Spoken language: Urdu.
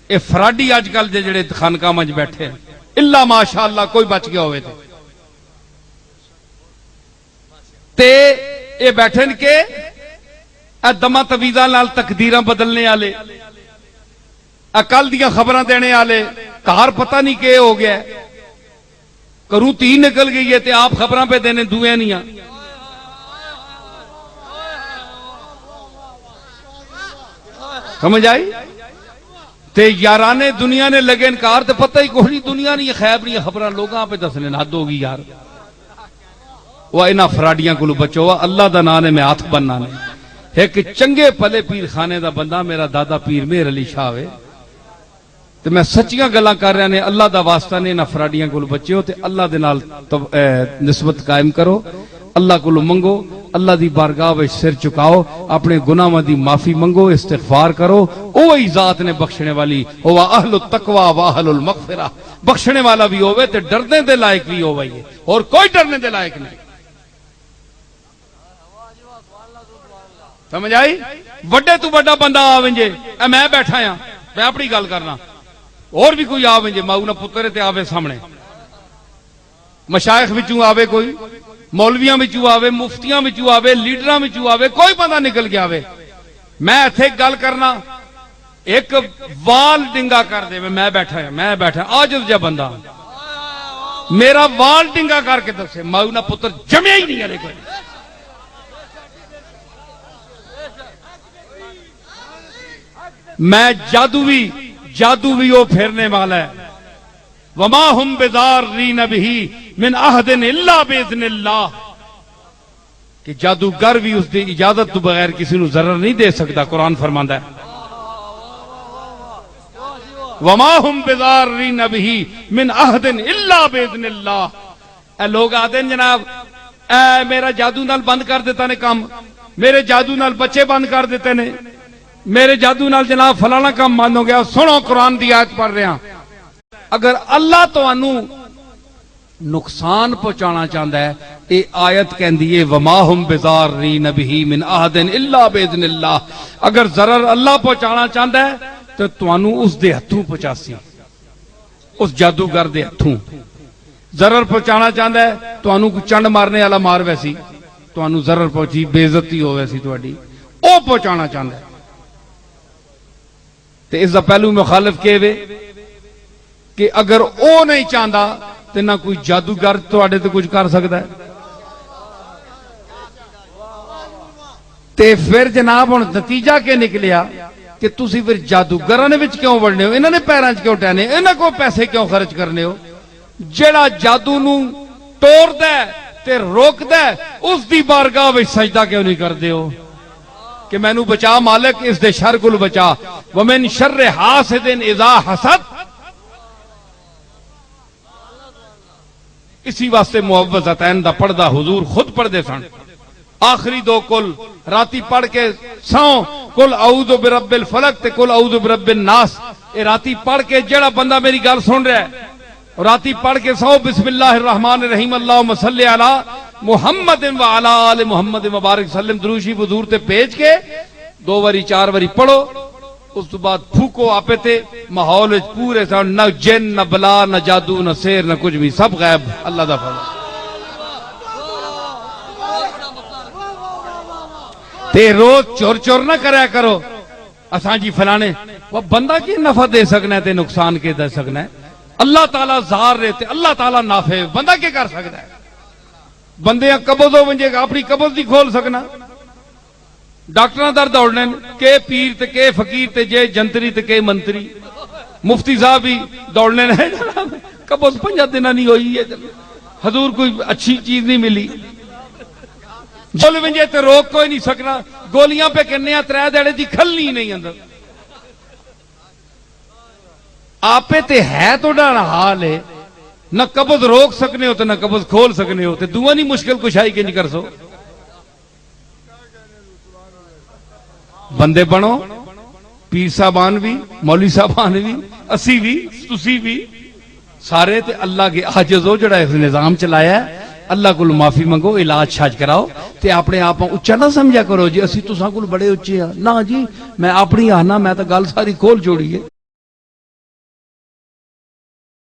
اے فراڈی اج کل دے جڑے خانقاہ وچ بیٹھے ہیں الا ماشاءاللہ کوئی بچ گیا ہوئے تے اے بیٹھن کے اے دما تویزاں نال تقدیراں بدلنے والے کل دیاں خبراں دینے والے کار پتہ نہیں کہ ہو گیا کروں تی نکل گئی ہے تے آپ خبراں پہ دینے دوئے نہیں ہیں سمجھ آئی تے یارانے دنیا نے لگے انکار تے پتہ ہی کوئی دنیا نہیں خیب نہیں خبراں لوگاں پہ دسنے حد ہوگی یار وہ انہاں فراڈیاں کو بچو اللہ دا نام نے میں ہاتھ بننا نے ایک چنگے پلے پیر خانے دا بندہ میرا دادا پیر مہر علی شاہ ہے تے میں سچیاں گلاں کر رہا نے اللہ دا واسطہ نے انہاں فراڈیاں کو بچو تے اللہ دے نال نسبت قائم کرو اللہ کو منگو اللہ دی بارگاہ وچ سر چکاؤ اپنے گناہاں دی معافی منگو استغفار کرو اوہی ذات نے بخشنے والی ہوا اہل التقوی و اہل المغفرہ بخشنے والا بھی ہوے تے ڈرنے دے لائق بھی ہوے اور کوئی ڈرنے دے لائق نہیں سمجھ آئی بڑے تو بڑا بندہ آویں جے اے میں بیٹھا ہاں میں اپنی گل کرنا اور بھی کوئی آویں جے ماؤ نہ پتر تے آوے سامنے مشائخ وچوں آوے کوئی مولویاں وچوں آوے مفتیاں وچوں آوے لیڈراں وچوں آوے کوئی بندہ نکل کے آوے میں ایتھے گل کرنا ایک وال ڈنگا کر دے میں بیٹھا عاجز جا بندہ میرا وال ڈنگا کر کے دسے ماؤ نہ پتر جمیا ہی نہیں ہے کوئی میں جادو بھی وہ پھیرنے والا ہے وما ہم بضارین بہ من احد الا باذن اللہ کہ جادوگر بھی اس دی اجازت تو بغیر کسی نو ضرر نہیں دے سکتا قرآن فرماندا ہے وما ہم بضارین بہ من احد الا باذن اللہ اے لوگ آتے ہیں جناب اے میرا جادو نال بند کر دیتا نے کام میرے جادو نال بچے بند کر دیتے نے میرے جادو نال جناب فلانا کام بند ہو گیا سنو قرآن دی آیت پڑھ رہے ہیں اگر اللہ تو انو نقصان پہنچانا چاہتا ہے اے آیت کہندی ہے وما ہم بضارین بہ من احد الا باذن اللہ اگر ضرر اللہ پہنچانا چاہتا ہے تو تانوں اس دے ہتھوں پہنچاسی اس جادوگر دے ہتھوں ضرر پہنچانا چاہتا ہے تانوں کوئی چنڈ مارنے والا مار ویسی تانوں ضرر پہنچی بے عزتی ہو ویسی تہاڈی او پہنچانا چاہتا ہے تے اس دا پہلو مخالف کہے کہ اگر او نہیں چاہتا تو نہ کوئی جادوگر تواڈے تے کچھ کر سکتا ہے تے پھر جناب ہن نتیجہ کے نکلیا کہ تسی پھر جادوگراں دے وچ کیوں وڑنے ہو انہاں نے پیراں وچ کیوں ٹہنے انہاں کو پیسے کیوں خرچ کرنے ہو جیڑا جادو نو توڑدا ہے تے روکدا ہے اس دی بارگاہ وچ سجدہ کیوں نہیں کردے ہو کہ مینوں بچا مالک اس دے شر کول بچا ومن شر حاسد اذا حسد اسی واسطے معوذتین دا پڑھدا حضور خود پڑھدے سن آخری دو کل راتی پڑھ کے سو کل اعوذ برب الفلق تے کل اعوذ برب الناس اے راتی پڑھ کے جڑا بندہ میری گل سن رہا ہے راتی پڑھ کے سو بسم اللہ الرحمن الرحیم اللہم صلی علی محمد و علی آل محمد مبارک سلم درود شریف حضور تے بھیج کے 2 واری 4 واری پڑھو اس تو بعد پھوکو آپے تے ماحول پورے سن نہ جن نہ بلا نہ جادو نہ سیر نہ کچھ بھی سب غائب اللہ دا فضل تے روز چور چور نہ کریا کرو اساں جی فلانے وہ بندہ کی نفع دے سکنا ہے تے نقصان کے دے سکنا ہے اللہ تعالیٰ زار رہتے اللہ تعالیٰ نافع بندہ کیا کر سکتا ہے بندے قبض ہو ونجے گا اپنی قبض نہیں کھول سکنا ڈاکٹر در دوڑنے کہ پیر تے کہ فقیر تے جے جنتری تے کہ منتری مفتی صاحب بھی دوڑنے ہیں قبض 5 دن نہیں ہوئی ہے حضور کوئی اچھی چیز نہیں ملی بول ونجے تے روک کوئی نہیں سکنا گولیاں پہ کرنے 3 دیڑے دی کھلنی نہیں اندر آپے تے ہے تو ڈانا حال ہے نہ قبض روک سکنے ہو تو نہ قبض کھول سکنے ہو تے دعا نہیں مشکل کشائی کے نہیں کر سو بندے بنو پیر صاحبان بھی مولوی صاحبان بھی اسی بھی تسی بھی سارے تے اللہ کے عاجز ہو جڑا اس نظام چلایا ہے اللہ کو معافی منگو علاج شاج کراؤ تے اپنے آپ اچا نہ سمجھا کرو جی اسی تساں کول بڑے اچے ہاں نہ جی میں اپنی آنا میں تو گل ساری کھول جوڑی ہے